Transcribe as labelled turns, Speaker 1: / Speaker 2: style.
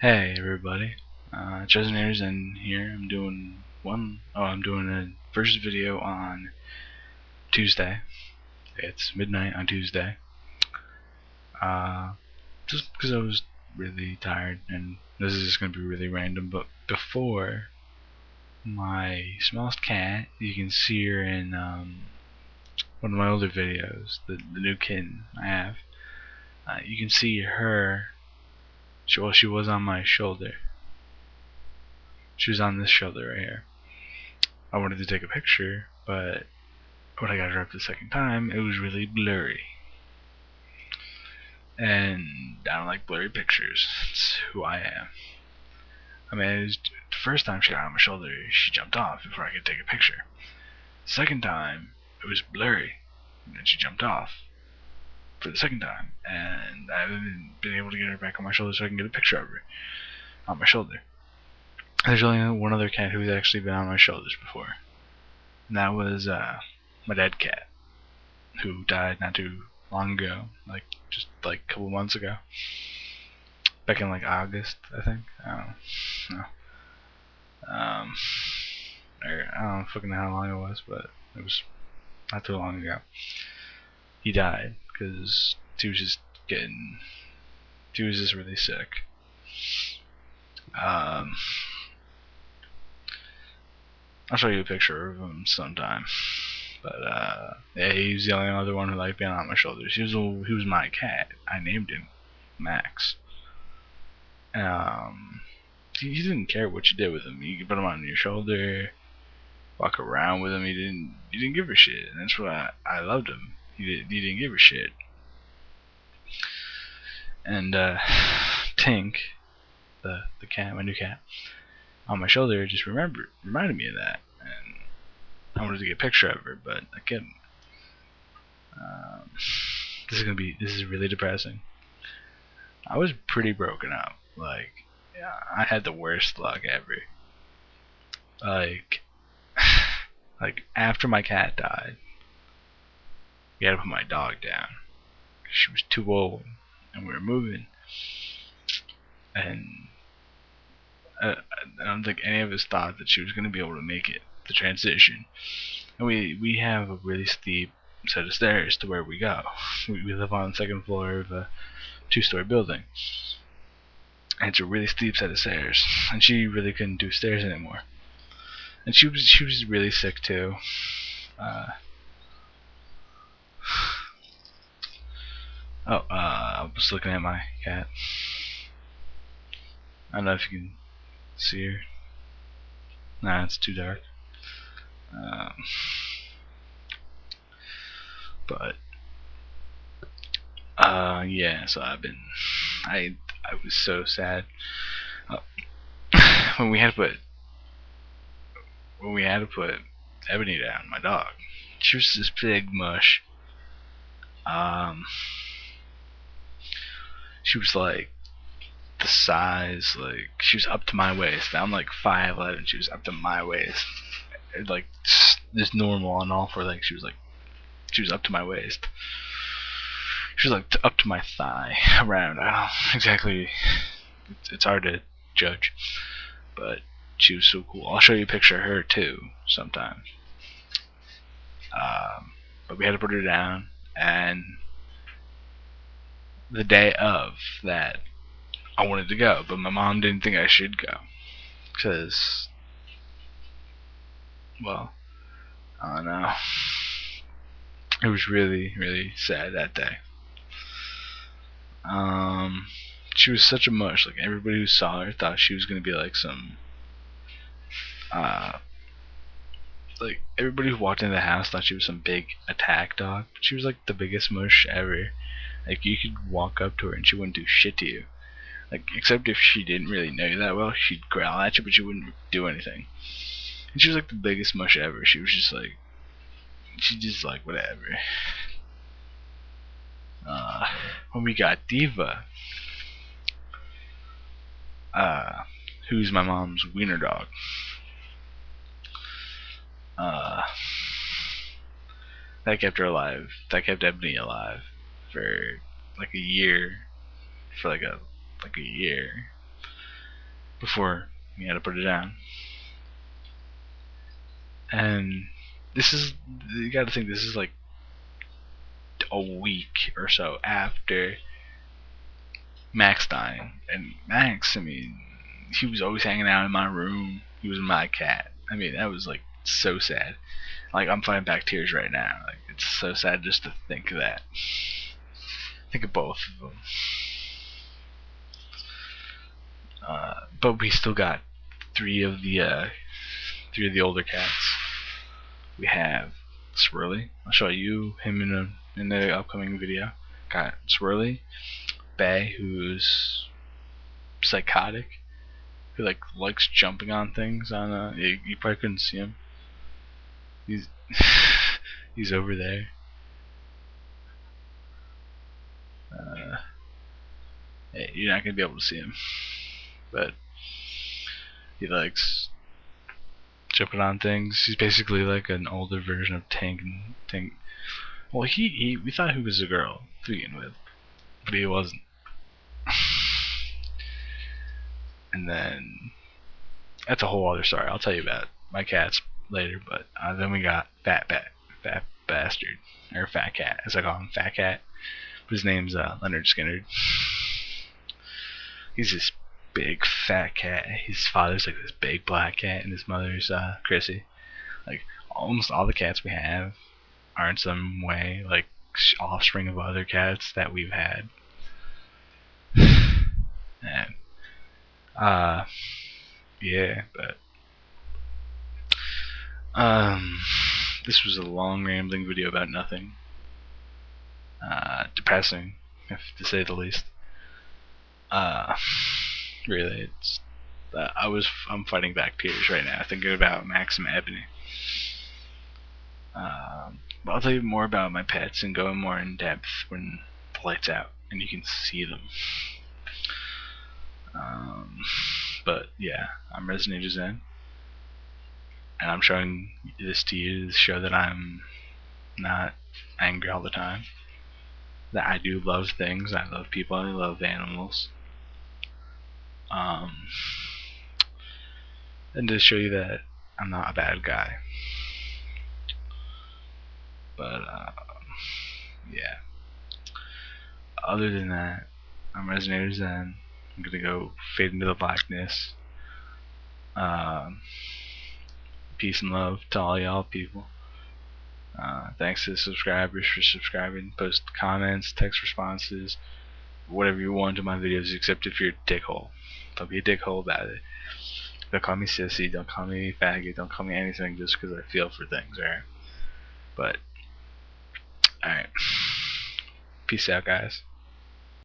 Speaker 1: Hey everybody, RezenatorZen here. I'm doing a first video on Tuesday. It's midnight on Tuesday. Just because I was really tired, and this is just gonna be really random. But before, my smallest cat, you can see her in one of my older videos, the new kitten I have. You can see her. She was on my shoulder. She was on this shoulder right here. I wanted to take a picture, but when I got her up the second time, it was really blurry. And I don't like blurry pictures. It's who I am. I mean, it was the first time she got on my shoulder, she jumped off before I could take a picture. The second time, it was blurry, and then she jumped off for the second time, and I haven't been able to get her back on my shoulder so I can get a picture of her on my shoulder. There's only one other cat who's actually been on my shoulders before, and that was my dead cat, who died not too long ago, just like a couple months ago, back in like August, I think. I don't know. I don't know fucking how long it was, but it was not too long ago. He died because he was just really sick. I'll show you a picture of him sometime. But yeah, he was the only other one who liked being on my shoulders. He was my cat. I named him Max. He didn't care what you did with him. You could put him on your shoulder, walk around with him. He didn't give a shit, and that's why I loved him. He didn't give a shit. And Tink, the cat, my new cat, on my shoulder just reminded me of that, and I wanted to get a picture of her, but I couldn't. This is really depressing. I was pretty broken up. Like, yeah, I had the worst luck ever. Like, like after my cat died, we had to put my dog down. She was too old, and we were moving, and I don't think any of us thought that she was going to be able to make it, the transition. And we have a really steep set of stairs to where we go. We live on the second floor of a 2-story building. And it's a really steep set of stairs. And she really couldn't do stairs anymore. And she was really sick too. I was looking at my cat. I don't know if you can see her. Nah, it's too dark. But yeah, so I was so sad when we had to put Ebony down, my dog. She was this big mush. She was like the size, like she was up to my waist. I'm like 5'11". She was up to my waist, like just normal on all four legs. She was up to my waist. She was like up to my thigh, around. I don't know exactly. It's hard to judge, but she was so cool. I'll show you a picture of her too sometime. But we had to put her down, and the day of that, I wanted to go, but my mom didn't think I should go, because, well, I don't know. It was really, really sad that day. She was such a mush. Like, everybody who saw her thought she was gonna be like some, like, everybody who walked into the house thought she was some big attack dog. But she was like the biggest mush ever. Like, you could walk up to her and she wouldn't do shit to you. Like, except if she didn't really know you that well, she'd growl at you, but she wouldn't do anything. And she was like the biggest mush ever. She just like whatever. When we got Diva, who's my mom's wiener dog, that kept her alive. That kept Ebony alive for like a year. For like a year. before he had to put it down. And this is, you gotta think, this is like a week or so after Max dying. And Max, I mean, he was always hanging out in my room. He was my cat. I mean, that was like so sad. Like, I'm fighting back tears right now. Like, it's so sad just to think of that. Think of both of them. But we still got three of the older cats. We have Swirly. I'll show you him in the upcoming video. Got Swirly, Bay, who's psychotic, who likes jumping on things. You probably couldn't see him. He's he's over there. Hey, you're not gonna be able to see him, but he likes jumping on things. He's basically like an older version of Tank. Well, we thought he was a girl to begin with, but he wasn't. And then that's a whole other story. I'll tell you about my cats later. But then we got Fat Bastard, or Fat Cat, as I call him, Fat Cat. But his name's Leonard Skinner. He's this big fat cat. His father's like this big black cat, and his mother's Chrissy. Like, almost all the cats we have are in some way like offspring of other cats that we've had. And yeah, but this was a long rambling video about nothing. Depressing, to say the least. Really, it's I'm fighting back tears right now thinking about Max and Ebony. But I'll tell you more about my pets and go more in depth when the light's out and you can see them. But yeah, I'm RezenatorZen, and I'm showing this to you to show that I'm not angry all the time. That I do love things. I love people. I love animals. And to show you that I'm not a bad guy. But yeah. Other than that, I'm RezenatorZen. I'm gonna go fade into the blackness. Peace and love to all y'all people. Thanks to the subscribers for subscribing. Post comments, text responses, whatever you want to my videos, except if you're a dickhole. Don't be a dickhole about it. Don't call me sissy, don't call me faggot, don't call me anything just because I feel for things, alright? But, alright. Peace out, guys.